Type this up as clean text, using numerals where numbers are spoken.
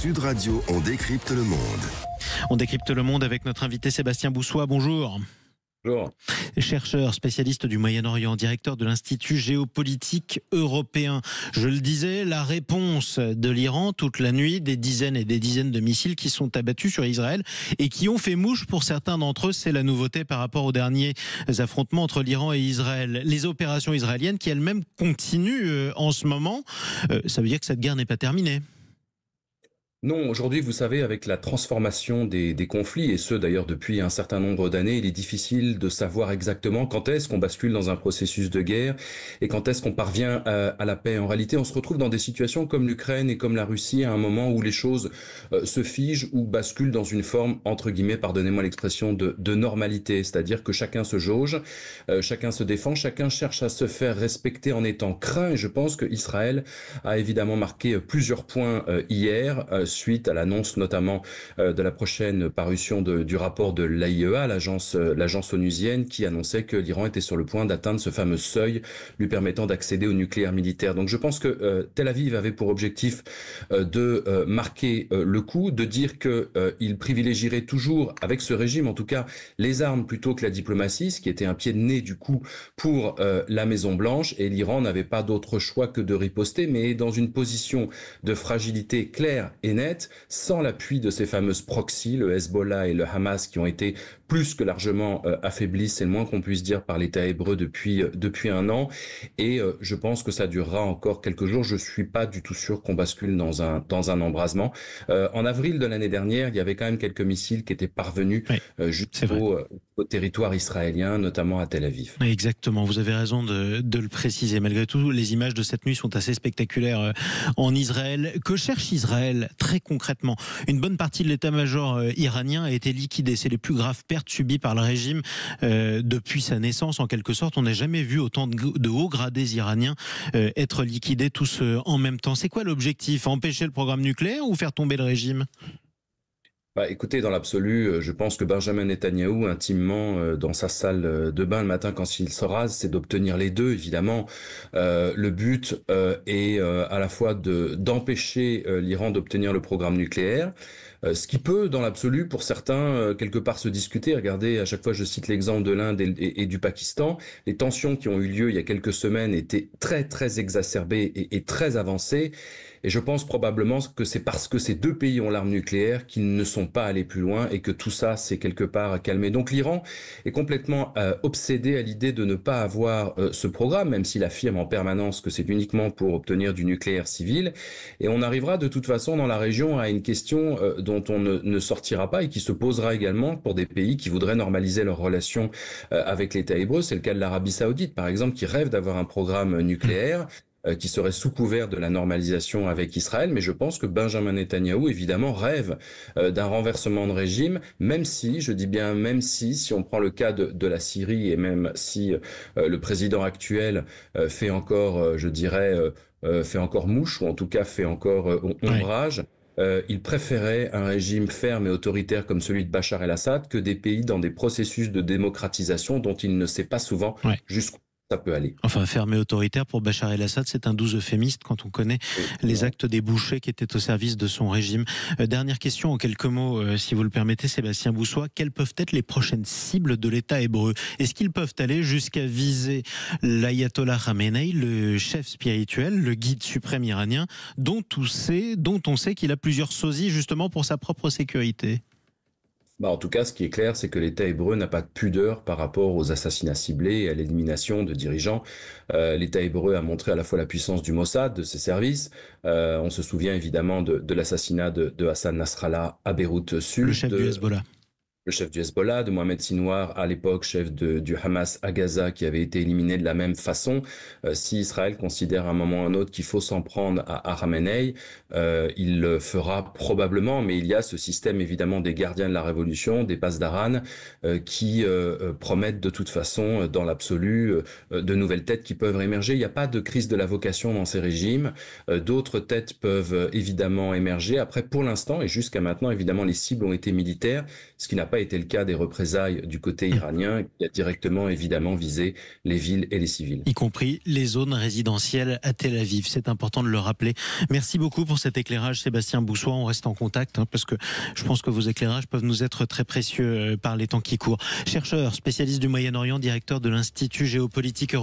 Sud Radio, on décrypte le monde. On décrypte le monde avec notre invité Sébastien Boussois. Bonjour. Bonjour. Chercheur, spécialiste du Moyen-Orient, directeur de l'Institut géopolitique européen. Je le disais, la réponse de l'Iran toute la nuit, des dizaines et des dizaines de missiles qui sont abattus sur Israël et qui ont fait mouche pour certains d'entre eux. C'est la nouveauté par rapport aux derniers affrontements entre l'Iran et Israël. Les opérations israéliennes qui elles-mêmes continuent en ce moment, ça veut dire que cette guerre n'est pas terminée. Non, aujourd'hui, vous savez, avec la transformation des conflits, et ce d'ailleurs depuis un certain nombre d'années, il est difficile de savoir exactement quand est-ce qu'on bascule dans un processus de guerre et quand est-ce qu'on parvient à la paix. En réalité, on se retrouve dans des situations comme l'Ukraine et comme la Russie à un moment où les choses se figent ou basculent dans une forme, entre guillemets, pardonnez-moi l'expression, de normalité. C'est-à-dire que chacun se jauge, chacun se défend, chacun cherche à se faire respecter en étant craint. Et je pense qu'Israël a évidemment marqué plusieurs points hier, suite à l'annonce notamment de la prochaine parution du rapport de l'AIEA, l'agence onusienne, qui annonçait que l'Iran était sur le point d'atteindre ce fameux seuil lui permettant d'accéder au nucléaire militaire. Donc je pense que Tel Aviv avait pour objectif de marquer le coup, de dire qu'il privilégierait toujours, avec ce régime en tout cas, les armes plutôt que la diplomatie, ce qui était un pied de nez du coup pour la Maison-Blanche, et l'Iran n'avait pas d'autre choix que de riposter, mais dans une position de fragilité claire et nette, sans l'appui de ces fameuses proxys, le Hezbollah et le Hamas, qui ont été plus que largement affaiblis, c'est le moins qu'on puisse dire, par l'État hébreu depuis un an. Et je pense que ça durera encore quelques jours. Je suis pas du tout sûr qu'on bascule dans un embrasement. En avril de l'année dernière, il y avait quand même quelques missiles qui étaient parvenus jusqu'au territoire israélien, notamment à Tel Aviv. Exactement, vous avez raison de le préciser. Malgré tout, les images de cette nuit sont assez spectaculaires en Israël. Que cherche Israël très concrètement? Une bonne partie de l'état-major iranien a été liquidée. C'est les plus graves pertes subies par le régime depuis sa naissance, en quelque sorte. On n'a jamais vu autant de hauts gradés iraniens être liquidés tous en même temps. C'est quoi l'objectif? Empêcher le programme nucléaire ou faire tomber le régime? Écoutez, dans l'absolu, je pense que Benjamin Netanyahou, intimement, dans sa salle de bain le matin quand il se rase, c'est d'obtenir les deux, évidemment. Le but est à la fois d'empêcher l'Iran d'obtenir le programme nucléaire, ce qui peut, dans l'absolu, pour certains, quelque part se discuter. Regardez, à chaque fois, je cite l'exemple de l'Inde et du Pakistan. Les tensions qui ont eu lieu il y a quelques semaines étaient très, très exacerbées et très avancées. Et je pense probablement que c'est parce que ces deux pays ont l'arme nucléaire qu'ils ne sont pas allés plus loin et que tout ça s'est quelque part calmé. Donc l'Iran est complètement obsédé à l'idée de ne pas avoir ce programme, même s'il affirme en permanence que c'est uniquement pour obtenir du nucléaire civil. Et on arrivera de toute façon dans la région à une question dont on ne sortira pas et qui se posera également pour des pays qui voudraient normaliser leurs relations avec l'État hébreu. C'est le cas de l'Arabie Saoudite, par exemple, qui rêve d'avoir un programme nucléaire qui serait sous couvert de la normalisation avec Israël, mais je pense que Benjamin Netanyahou, évidemment, rêve d'un renversement de régime, même si, je dis bien même si on prend le cas de la Syrie, et même si le président actuel fait encore, fait encore mouche, ou en tout cas fait encore ombrage. Il préférait un régime ferme et autoritaire comme celui de Bachar el-Assad que des pays dans des processus de démocratisation dont il ne sait pas souvent jusqu'où ça peut aller. Enfin, fermé autoritaire pour Bachar el-Assad, c'est un doux euphémisme quand on connaît les actes des bouchers qui étaient au service de son régime. Dernière question en quelques mots, si vous le permettez, Sébastien Boussois. Quelles peuvent être les prochaines cibles de l'État hébreu? Est-ce qu'ils peuvent aller jusqu'à viser l'ayatollah Khamenei, le chef spirituel, le guide suprême iranien, dont on sait qu'il a plusieurs sosies justement pour sa propre sécurité? En tout cas, ce qui est clair, c'est que l'État hébreu n'a pas de pudeur par rapport aux assassinats ciblés et à l'élimination de dirigeants. L'État hébreu a montré à la fois la puissance du Mossad, de ses services. On se souvient évidemment de l'assassinat de Hassan Nasrallah à Beyrouth Sud. Le chef du Hezbollah. Le chef du Hezbollah, de Mohamed Sinwar, à l'époque chef du Hamas à Gaza, qui avait été éliminé de la même façon. Si Israël considère à un moment ou à un autre qu'il faut s'en prendre à Khamenei, il le fera probablement, mais il y a ce système évidemment des gardiens de la révolution, des Pasdaran, qui promettent de toute façon, dans l'absolu, de nouvelles têtes qui peuvent émerger. Il n'y a pas de crise de la vocation dans ces régimes. D'autres têtes peuvent évidemment émerger. Après, pour l'instant, et jusqu'à maintenant, évidemment, les cibles ont été militaires, ce qui n'a pas pas été le cas des représailles du côté iranien, qui a directement évidemment visé les villes et les civils. Y compris les zones résidentielles à Tel Aviv. C'est important de le rappeler. Merci beaucoup pour cet éclairage, Sébastien Boussois. On reste en contact parce que je pense que vos éclairages peuvent nous être très précieux par les temps qui courent. Chercheur, spécialiste du Moyen-Orient, directeur de l'Institut géopolitique européen.